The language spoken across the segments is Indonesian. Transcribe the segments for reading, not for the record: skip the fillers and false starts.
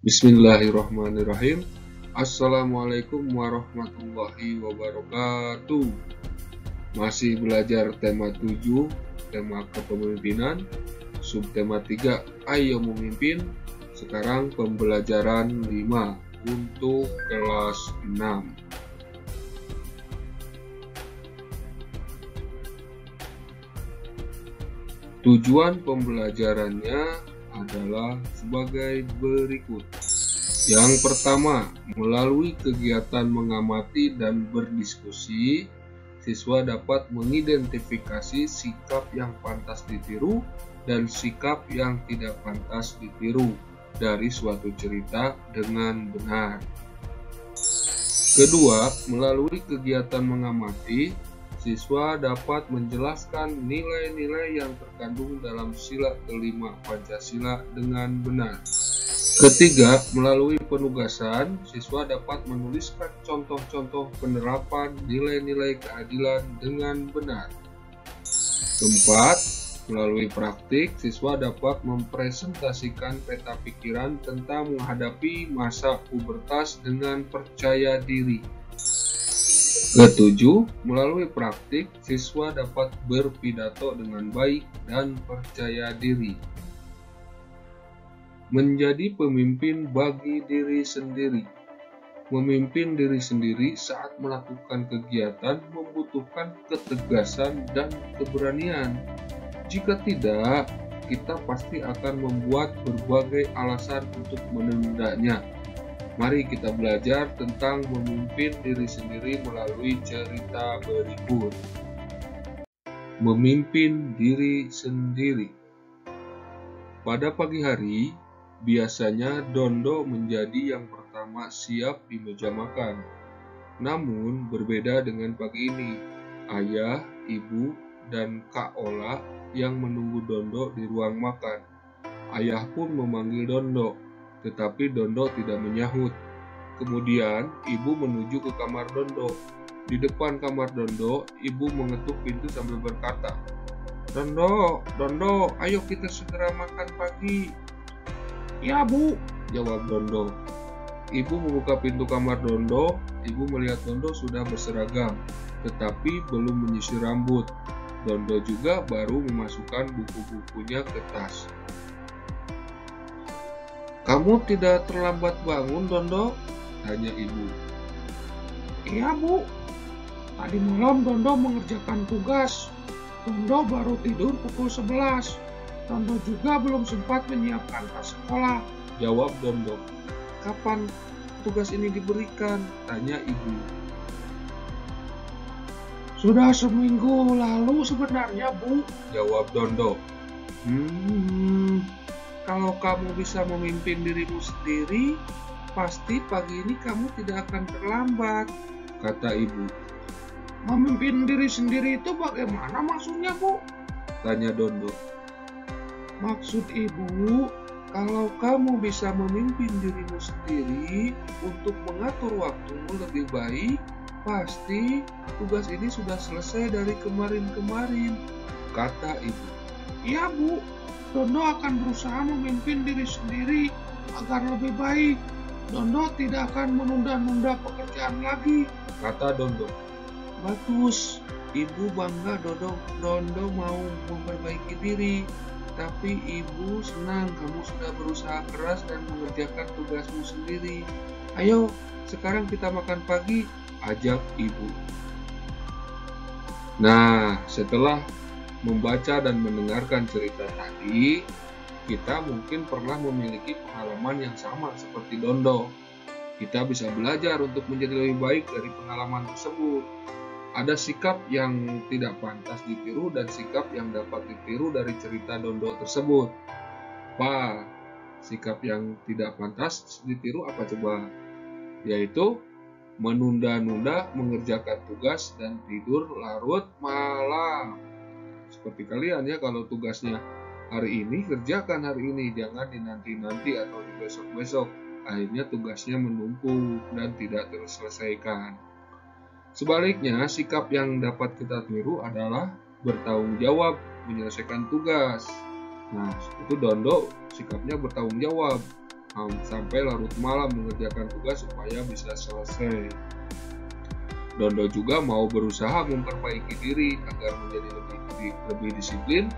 Bismillahirrahmanirrahim. Assalamualaikum warahmatullahi wabarakatuh. Masih belajar tema 7, tema kepemimpinan, subtema 3, ayo memimpin. Sekarang pembelajaran 5 untuk kelas 6. Tujuan pembelajarannya adalah sebagai berikut. Yang pertama, melalui kegiatan mengamati dan berdiskusi, siswa dapat mengidentifikasi sikap yang pantas ditiru dan sikap yang tidak pantas ditiru dari suatu cerita dengan benar. Kedua, melalui kegiatan mengamati, siswa dapat menjelaskan nilai-nilai yang terkandung dalam sila kelima Pancasila dengan benar. Ketiga, melalui penugasan, siswa dapat menuliskan contoh-contoh penerapan nilai-nilai keadilan dengan benar. Keempat, melalui praktik, siswa dapat mempresentasikan peta pikiran tentang menghadapi masa pubertas dengan percaya diri. Ketujuh, melalui praktik, siswa dapat berpidato dengan baik dan percaya diri. Menjadi pemimpin bagi diri sendiri. Memimpin diri sendiri saat melakukan kegiatan membutuhkan ketegasan dan keberanian. Jika tidak, kita pasti akan membuat berbagai alasan untuk menundanya. Mari kita belajar tentang memimpin diri sendiri melalui cerita berikut. Memimpin diri sendiri. Pada pagi hari, biasanya Dondo menjadi yang pertama siap di meja makan. Namun berbeda dengan pagi ini, ayah, ibu, dan Kak Ola yang menunggu Dondo di ruang makan. Ayah pun memanggil Dondo, tetapi Dondo tidak menyahut. Kemudian, ibu menuju ke kamar Dondo. Di depan kamar Dondo, ibu mengetuk pintu sambil berkata, Dondo, ayo kita segera makan pagi. Ya, Bu, jawab Dondo. Ibu membuka pintu kamar Dondo. Ibu melihat Dondo sudah berseragam, tetapi belum menyisir rambut. Dondo juga baru memasukkan buku-bukunya ke tas. Kamu tidak terlambat bangun, Dondo? Tanya ibu. Iya, Bu. Tadi malam Dondo mengerjakan tugas. Dondo baru tidur pukul 11. Dondo juga belum sempat menyiapkan tas sekolah, jawab Dondo. Kapan tugas ini diberikan? Tanya ibu. Sudah seminggu lalu sebenarnya, Bu, jawab Dondo. Kalau kamu bisa memimpin dirimu sendiri, pasti pagi ini kamu tidak akan terlambat, kata ibu. Memimpin diri sendiri itu bagaimana maksudnya, Bu? Tanya Dondo. Maksud ibu, kalau kamu bisa memimpin dirimu sendiri untuk mengatur waktumu lebih baik, pasti tugas ini sudah selesai dari kemarin-kemarin, kata ibu. Iya, Bu. Dondo akan berusaha memimpin diri sendiri agar lebih baik. Dondo tidak akan menunda-nunda pekerjaan lagi, kata Dondo. Bagus, ibu bangga Dondo mau memperbaiki diri. Tapi ibu senang kamu sudah berusaha keras dan mengerjakan tugasmu sendiri. Ayo, sekarang kita makan pagi, ajak ibu. Nah, setelah membaca dan mendengarkan cerita tadi, kita mungkin pernah memiliki pengalaman yang sama seperti Dondo. Kita bisa belajar untuk menjadi lebih baik dari pengalaman tersebut. Ada sikap yang tidak pantas ditiru dan sikap yang dapat ditiru dari cerita Dondo tersebut. Apa sikap yang tidak pantas ditiru apa coba? Yaitu menunda-nunda mengerjakan tugas dan tidur larut malam. Seperti kalian ya, kalau tugasnya hari ini, kerjakan hari ini, jangan dinanti-nanti atau di besok-besok. Akhirnya tugasnya menumpuk dan tidak terselesaikan. Sebaliknya, sikap yang dapat kita tiru adalah bertanggung jawab menyelesaikan tugas. Nah, itu Dondo sikapnya bertanggung jawab. sampai larut malam mengerjakan tugas supaya bisa selesai. Dondo juga mau berusaha memperbaiki diri agar menjadi lebih disiplin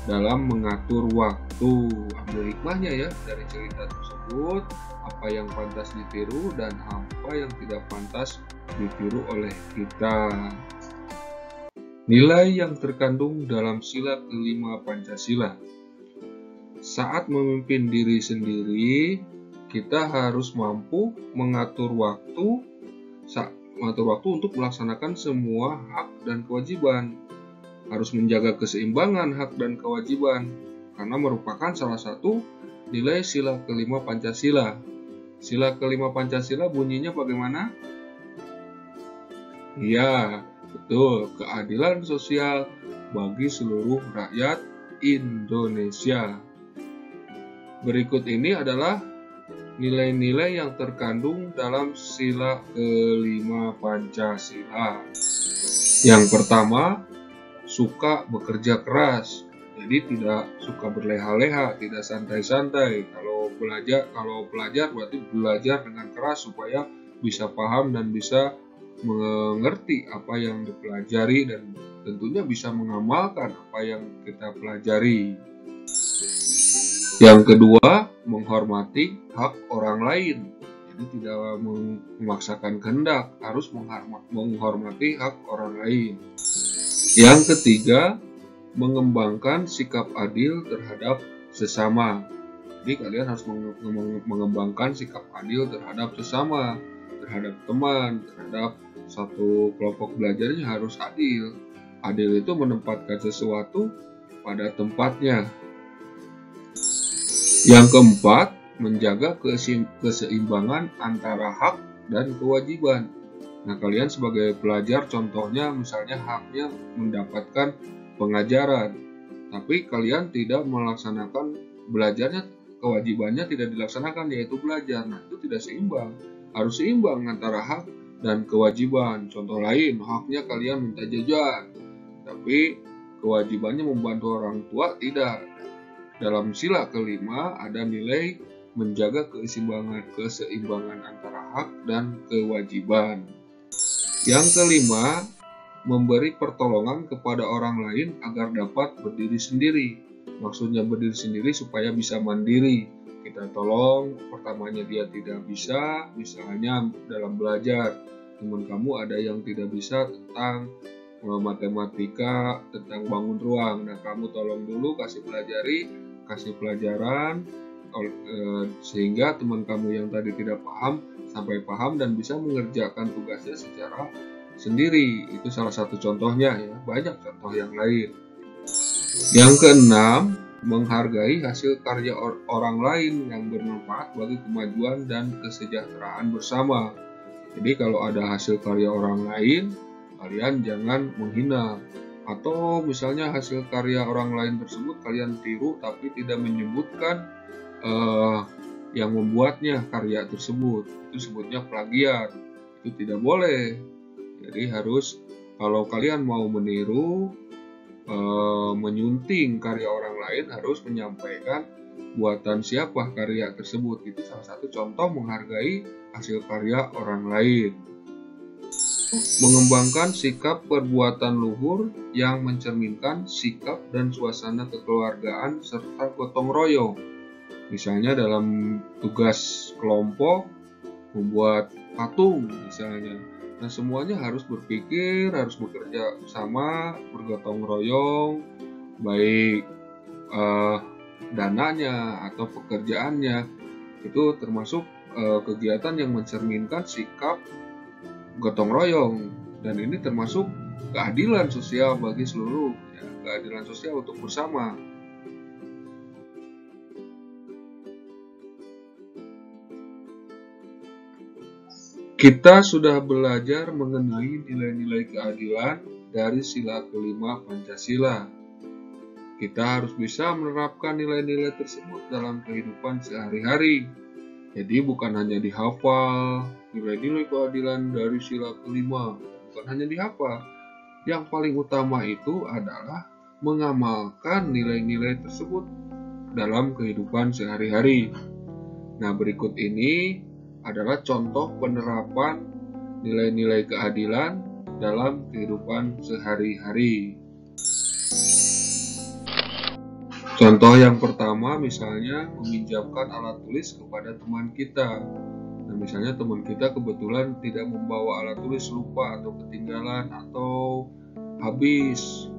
dalam mengatur waktu. Ambil hikmahnya ya dari cerita tersebut, apa yang pantas ditiru dan apa yang tidak pantas ditiru oleh kita. Nilai yang terkandung dalam sila kelima Pancasila. Saat memimpin diri sendiri, kita harus mampu mengatur waktu untuk melaksanakan semua hak dan kewajiban. Harus menjaga keseimbangan hak dan kewajiban, karena merupakan salah satu nilai sila kelima Pancasila. Sila kelima Pancasila bunyinya bagaimana? Ya, betul, keadilan sosial bagi seluruh rakyat Indonesia. Berikut ini adalah nilai-nilai yang terkandung dalam sila kelima Pancasila. Yang pertama, suka bekerja keras. Jadi tidak suka berleha-leha, tidak santai-santai. Kalau pelajar berarti belajar dengan keras supaya bisa paham dan bisa mengerti apa yang dipelajari dan tentunya bisa mengamalkan apa yang kita pelajari. Yang kedua, menghormati hak orang lain. Jadi tidak memaksakan kehendak, harus menghormati hak orang lain. Yang ketiga, mengembangkan sikap adil terhadap sesama. Jadi kalian harus mengembangkan sikap adil terhadap sesama, terhadap teman, terhadap satu kelompok belajarnya harus adil. Adil itu menempatkan sesuatu pada tempatnya. Yang keempat, menjaga keseimbangan antara hak dan kewajiban. Nah, kalian sebagai pelajar contohnya misalnya haknya mendapatkan pengajaran, tapi kalian tidak melaksanakan belajarnya, kewajibannya tidak dilaksanakan yaitu belajar. Nah, itu tidak seimbang. Harus seimbang antara hak dan kewajiban. Contoh lain, haknya kalian minta jajan, tapi kewajibannya membantu orang tua tidak. Dalam sila kelima ada nilai menjaga keseimbangan antara hak dan kewajiban. Yang kelima, memberi pertolongan kepada orang lain agar dapat berdiri sendiri. Maksudnya berdiri sendiri supaya bisa mandiri. Kita tolong, pertamanya dia tidak bisa, misalnya dalam belajar. Teman kamu ada yang tidak bisa tentang matematika, tentang bangun ruang. Nah, kamu tolong dulu kasih pelajaran sehingga teman kamu yang tadi tidak paham sampai paham dan bisa mengerjakan tugasnya secara sendiri. Itu salah satu contohnya ya, banyak contoh yang lain. Yang keenam, menghargai hasil karya orang lain yang bermanfaat bagi kemajuan dan kesejahteraan bersama. Jadi kalau ada hasil karya orang lain, kalian jangan menghina. Atau misalnya hasil karya orang lain tersebut kalian tiru tapi tidak menyebutkan yang membuatnya karya tersebut. Itu sebutnya plagiat. Itu tidak boleh. Jadi harus, kalau kalian mau meniru, menyunting karya orang lain, harus menyampaikan buatan siapa karya tersebut. Itu salah satu contoh menghargai hasil karya orang lain. Mengembangkan sikap perbuatan luhur yang mencerminkan sikap dan suasana kekeluargaan serta gotong royong. Misalnya dalam tugas kelompok, membuat patung misalnya. Nah, semuanya harus berpikir, harus bekerja sama, bergotong royong, baik dananya atau pekerjaannya. Itu termasuk kegiatan yang mencerminkan sikap gotong royong, dan ini termasuk keadilan sosial bagi seluruh, ya, keadilan sosial untuk bersama. Kita sudah belajar mengenai nilai-nilai keadilan dari sila kelima Pancasila. Kita harus bisa menerapkan nilai-nilai tersebut dalam kehidupan sehari-hari. Jadi bukan hanya dihafal nilai-nilai keadilan dari sila kelima, bukan hanya dihafal. Yang paling utama itu adalah mengamalkan nilai-nilai tersebut dalam kehidupan sehari-hari. Nah, berikut ini adalah contoh penerapan nilai-nilai keadilan dalam kehidupan sehari-hari. Contoh yang pertama misalnya meminjamkan alat tulis kepada teman kita. Nah, misalnya teman kita kebetulan tidak membawa alat tulis, lupa atau ketinggalan atau habis.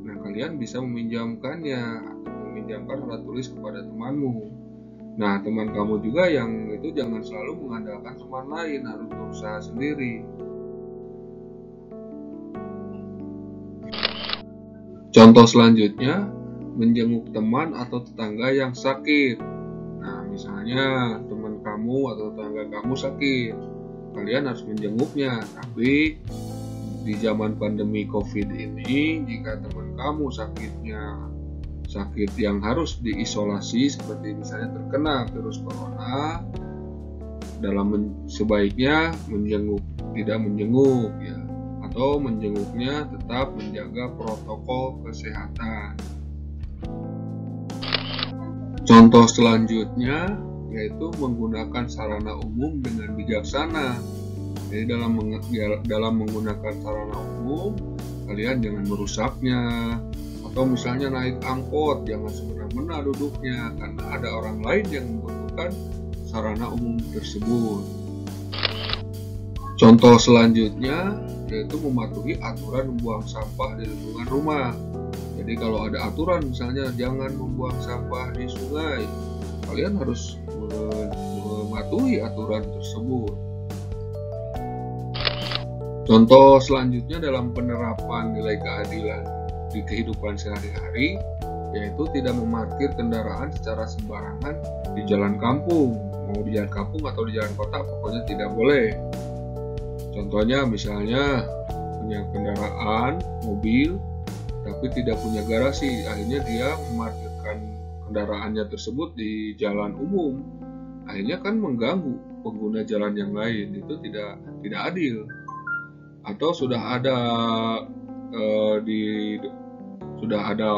Nah, kalian bisa meminjamkannya atau meminjamkan alat tulis kepada temanmu. Nah, teman kamu juga yang itu jangan selalu mengandalkan teman lain, harus berusaha sendiri. Contoh selanjutnya, menjenguk teman atau tetangga yang sakit. Nah, misalnya teman kamu atau tetangga kamu sakit, kalian harus menjenguknya. Tapi di zaman pandemi COVID ini, jika teman kamu sakit yang harus diisolasi, seperti misalnya terkena virus corona, sebaiknya tidak menjenguk ya, atau menjenguknya tetap menjaga protokol kesehatan. Contoh selanjutnya yaitu menggunakan sarana umum dengan bijaksana. Jadi dalam menggunakan sarana umum, kalian jangan merusaknya. Atau misalnya naik angkot, jangan semena-mena duduknya karena ada orang lain yang membutuhkan sarana umum tersebut. Contoh selanjutnya yaitu mematuhi aturan membuang sampah di lingkungan rumah. Jadi kalau ada aturan misalnya jangan membuang sampah di sungai, kalian harus mematuhi aturan tersebut. Contoh selanjutnya dalam penerapan nilai keadilan di kehidupan sehari-hari yaitu tidak memarkir kendaraan secara sembarangan di jalan kampung, mau di jalan kampung atau di jalan kota, pokoknya tidak boleh. Contohnya misalnya punya kendaraan mobil tapi tidak punya garasi, akhirnya dia memarkirkan kendaraannya tersebut di jalan umum, akhirnya kan mengganggu pengguna jalan yang lain, itu tidak adil. Atau sudah ada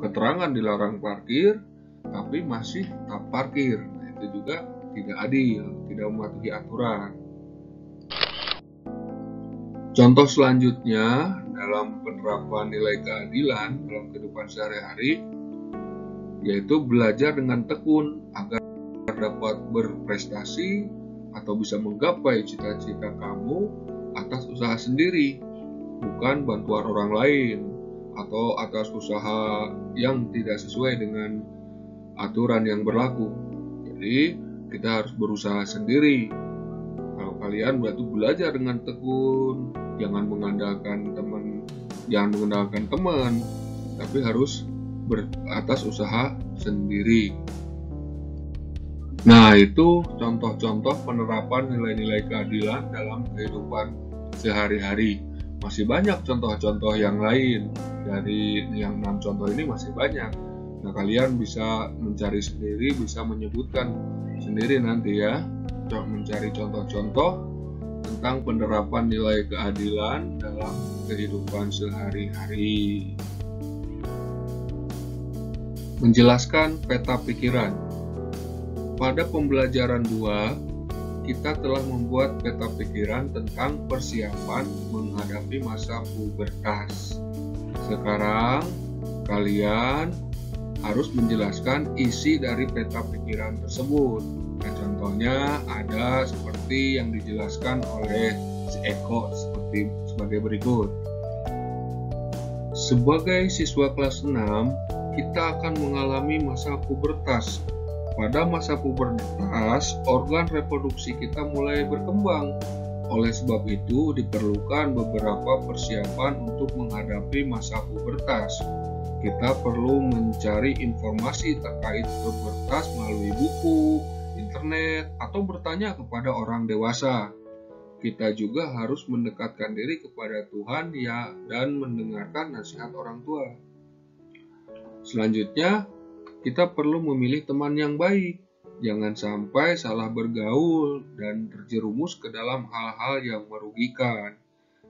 keterangan dilarang parkir tapi masih tetap parkir, nah, itu juga tidak adil, tidak mematuhi aturan. Contoh selanjutnya dalam penerapan nilai keadilan dalam kehidupan sehari-hari yaitu belajar dengan tekun agar dapat berprestasi atau bisa menggapai cita-cita kamu atas usaha sendiri, bukan bantuan orang lain atau atas usaha yang tidak sesuai dengan aturan yang berlaku. Jadi kita harus berusaha sendiri. Kalau kalian berarti belajar dengan tekun, jangan mengandalkan teman, tapi harus atas usaha sendiri. Nah, itu contoh-contoh penerapan nilai-nilai keadilan dalam kehidupan sehari-hari. Masih banyak contoh-contoh yang lain, dari yang 6 contoh ini masih banyak. Nah, kalian bisa mencari sendiri, bisa menyebutkan sendiri nanti ya, mencari contoh-contoh tentang penerapan nilai keadilan dalam kehidupan sehari-hari. Menjelaskan peta pikiran. Pada pembelajaran 2, kita telah membuat peta pikiran tentang persiapan menghadapi masa pubertas. Sekarang, kalian harus menjelaskan isi dari peta pikiran tersebut. Nah, contohnya ada seperti yang dijelaskan oleh si Eko sebagai berikut. Sebagai siswa kelas 6, kita akan mengalami masa pubertas. Pada masa pubertas, organ reproduksi kita mulai berkembang. Oleh sebab itu, diperlukan beberapa persiapan untuk menghadapi masa pubertas. Kita perlu mencari informasi terkait pubertas melalui buku, internet, atau bertanya kepada orang dewasa. Kita juga harus mendekatkan diri kepada Tuhan dan mendengarkan nasihat orang tua. Selanjutnya, kita perlu memilih teman yang baik. Jangan sampai salah bergaul dan terjerumus ke dalam hal-hal yang merugikan.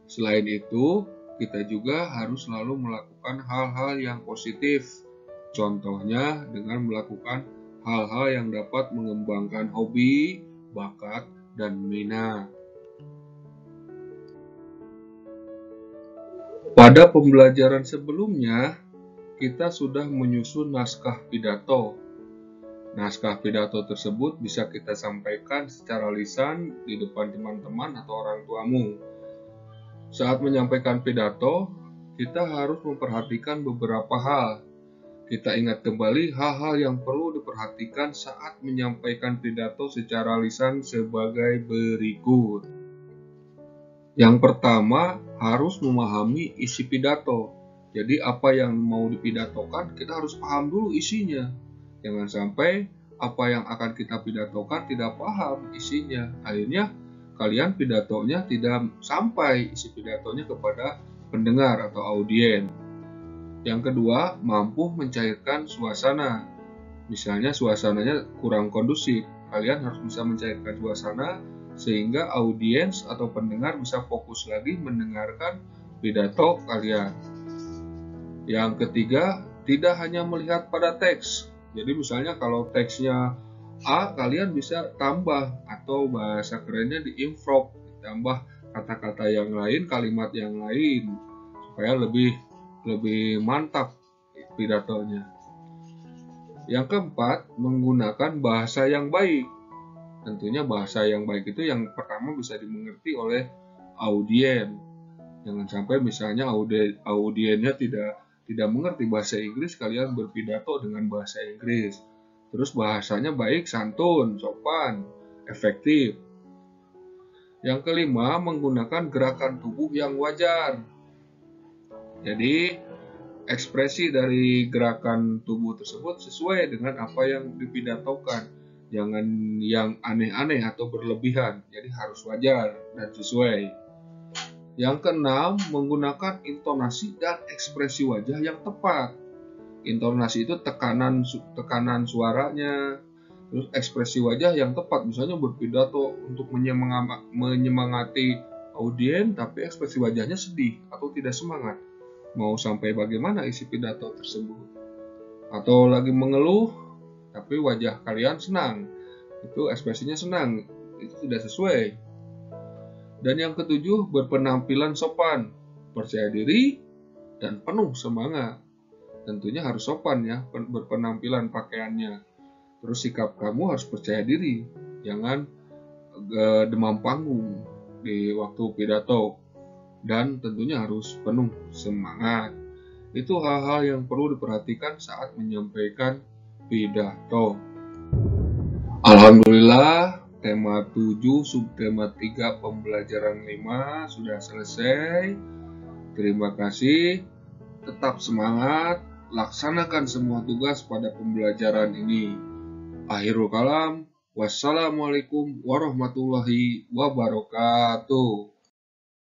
Selain itu, kita juga harus selalu melakukan hal-hal yang positif. Contohnya dengan melakukan hal-hal yang dapat mengembangkan hobi, bakat, dan minat. Pada pembelajaran sebelumnya, kita sudah menyusun naskah pidato. Naskah pidato tersebut bisa kita sampaikan secara lisan di depan teman-teman atau orang tuamu. Saat menyampaikan pidato, kita harus memperhatikan beberapa hal. Kita ingat kembali hal-hal yang perlu diperhatikan saat menyampaikan pidato secara lisan sebagai berikut. Yang pertama, harus memahami isi pidato. Jadi apa yang mau dipidatokan, kita harus paham dulu isinya. Jangan sampai apa yang akan kita pidatokan tidak paham isinya. Akhirnya kalian pidatonya tidak sampai isi pidatonya kepada pendengar atau audiens. Yang kedua, mampu mencairkan suasana. Misalnya suasananya kurang kondusif, kalian harus bisa mencairkan suasana sehingga audiens atau pendengar bisa fokus lagi mendengarkan pidato kalian. Yang ketiga, tidak hanya melihat pada teks. Jadi misalnya kalau teksnya A, kalian bisa tambah atau bahasa kerennya di-improv, ditambah kata-kata yang lain, kalimat yang lain supaya lebih mantap pidatonya. Yang keempat, menggunakan bahasa yang baik. Tentunya bahasa yang baik itu yang pertama bisa dimengerti oleh audiens. Jangan sampai misalnya audiensnya tidak mengerti bahasa Inggris, kalian berpidato dengan bahasa Inggris. Terus bahasanya baik, santun, sopan, efektif. Yang kelima, menggunakan gerakan tubuh yang wajar. Jadi, ekspresi dari gerakan tubuh tersebut sesuai dengan apa yang dipidatokan. Jangan yang aneh-aneh atau berlebihan, jadi harus wajar dan sesuai. Yang keenam, menggunakan intonasi dan ekspresi wajah yang tepat. Intonasi itu tekanan suaranya, terus ekspresi wajah yang tepat. Misalnya berpidato untuk menyemangati audiens, tapi ekspresi wajahnya sedih atau tidak semangat. Mau sampai bagaimana isi pidato tersebut? Atau lagi mengeluh, tapi wajah kalian senang, itu ekspresinya senang, itu tidak sesuai. Dan yang ketujuh, berpenampilan sopan, percaya diri, dan penuh semangat. Tentunya harus sopan ya, berpenampilan pakaiannya. Terus sikap kamu harus percaya diri, jangan demam panggung di waktu pidato. Dan tentunya harus penuh semangat. Itu hal-hal yang perlu diperhatikan saat menyampaikan pidato. Alhamdulillah, tema 7, subtema 3, pembelajaran 5 sudah selesai. Terima kasih. Tetap semangat, laksanakan semua tugas pada pembelajaran ini. Akhirul kalam, wassalamualaikum warahmatullahi wabarakatuh.